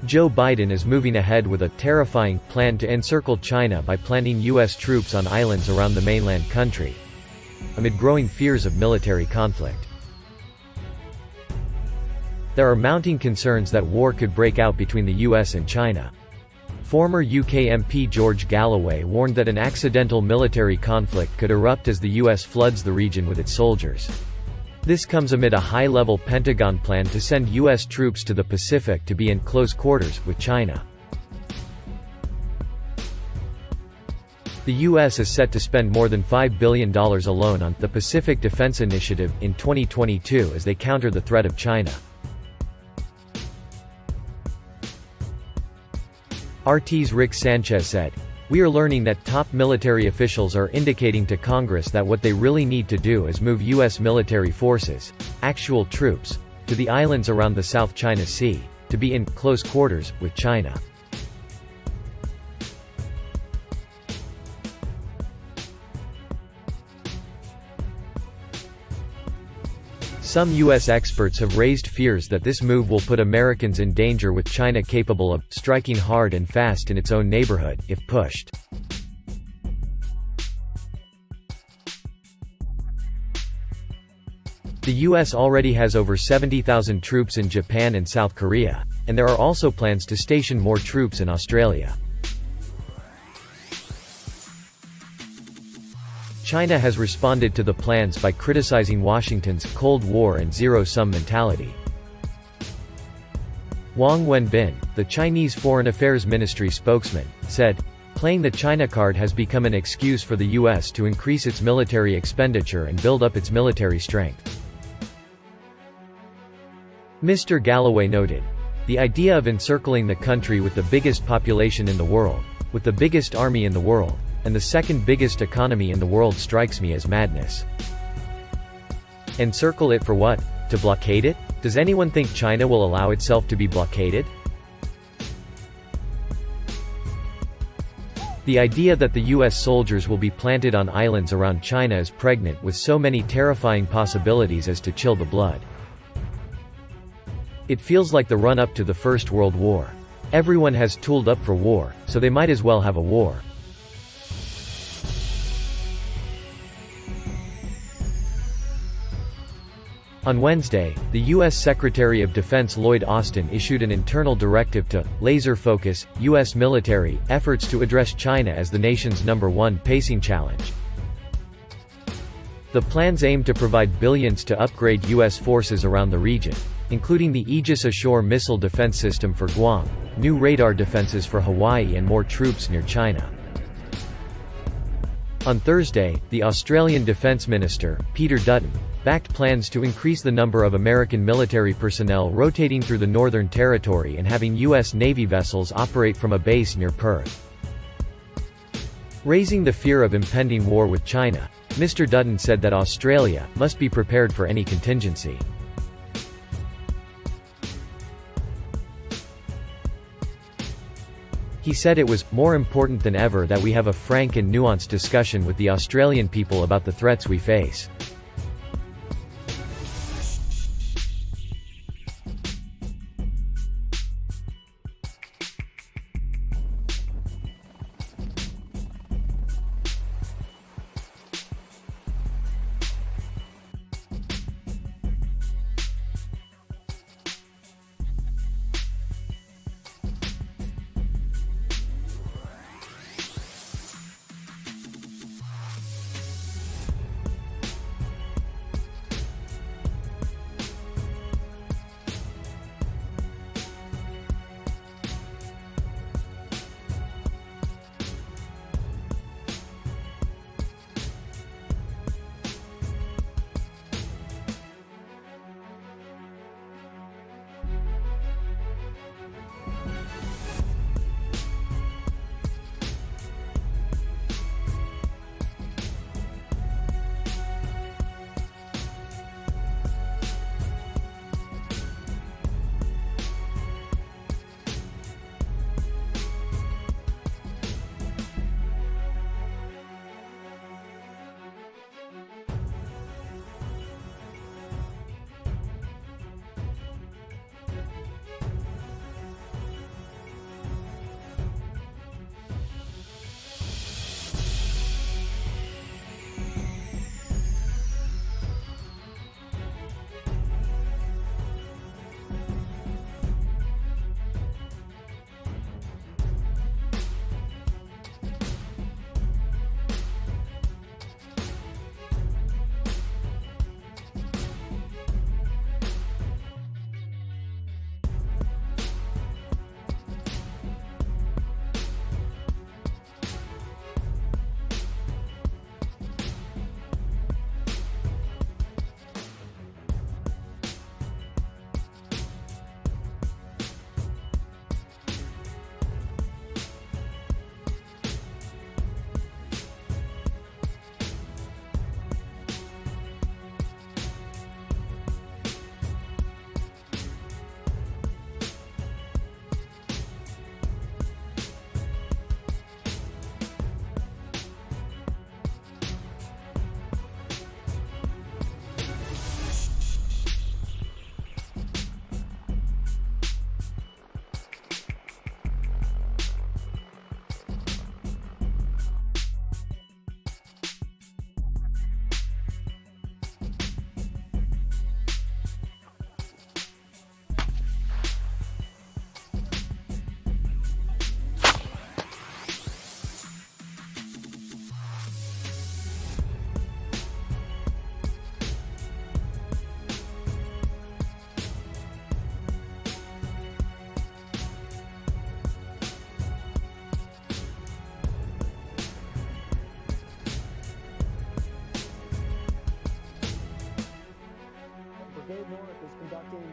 Joe Biden is moving ahead with a terrifying plan to encircle China by planting U.S. troops on islands around the mainland country, amid growing fears of military conflict. There are mounting concerns that war could break out between the U.S. and China. Former UK MP George Galloway warned that an accidental military conflict could erupt as the U.S. floods the region with its soldiers. This comes amid a high-level Pentagon plan to send U.S. troops to the Pacific to be in close quarters with China. The U.S. is set to spend more than $5 billion alone on the Pacific Defense Initiative in 2022 as they counter the threat of China. RT's Rick Sanchez said, "We are learning that top military officials are indicating to Congress that what they really need to do is move U.S. military forces, actual troops, to the islands around the South China Sea, to be in close quarters with China." Some U.S. experts have raised fears that this move will put Americans in danger with China capable of striking hard and fast in its own neighborhood, if pushed. The U.S. already has over 70,000 troops in Japan and South Korea, and there are also plans to station more troops in Australia. China has responded to the plans by criticizing Washington's Cold War and zero-sum mentality. Wang Wenbin, the Chinese Foreign Affairs Ministry spokesman, said, "Playing the China card has become an excuse for the U.S. to increase its military expenditure and build up its military strength." Mr. Galloway noted, "The idea of encircling the country with the biggest population in the world, with the biggest army in the world, and the second biggest economy in the world strikes me as madness." Encircle it for what? To blockade it? Does anyone think China will allow itself to be blockaded? The idea that the U.S. soldiers will be planted on islands around China is pregnant with so many terrifying possibilities as to chill the blood. It feels like the run-up to the First World War. Everyone has tooled up for war, so they might as well have a war. On Wednesday, the U.S. Secretary of Defense Lloyd Austin issued an internal directive to laser focus U.S. military efforts to address China as the nation's #1 pacing challenge. The plans aim to provide billions to upgrade U.S. forces around the region, including the Aegis Ashore missile defense system for Guam, new radar defenses for Hawaii, and more troops near China. On Thursday, the Australian Defence Minister, Peter Dutton, backed plans to increase the number of American military personnel rotating through the Northern Territory and having U.S. Navy vessels operate from a base near Perth. Raising the fear of impending war with China, Mr. Dutton said that Australia must be prepared for any contingency. He said it was more important than ever that we have a frank and nuanced discussion with the Australian people about the threats we face. Dave North is conducting